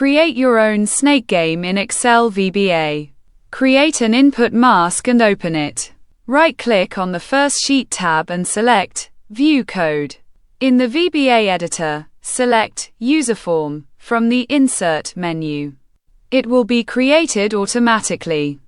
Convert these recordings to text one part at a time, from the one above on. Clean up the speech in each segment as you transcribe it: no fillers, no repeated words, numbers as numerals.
Create your own snake game in Excel VBA. Create an input mask and open it. Right-click on the first sheet tab and select View Code. In the VBA editor, select User Form from the Insert menu. It will be created automatically.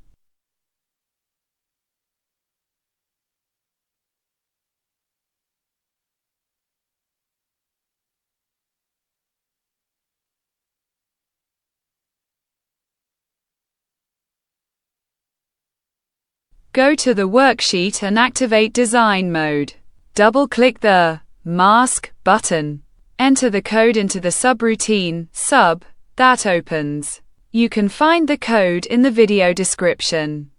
Go to the worksheet and activate design mode. Double-click the Mask button. Enter the code into the subroutine sub that opens. You can find the code in the video description.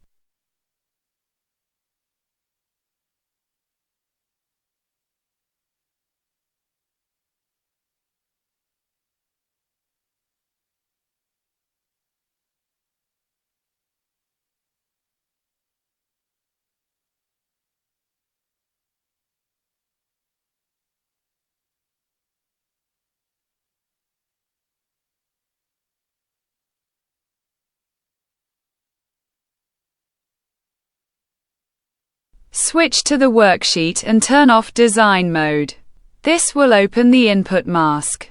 Switch to the worksheet and turn off design mode. This will open the input mask.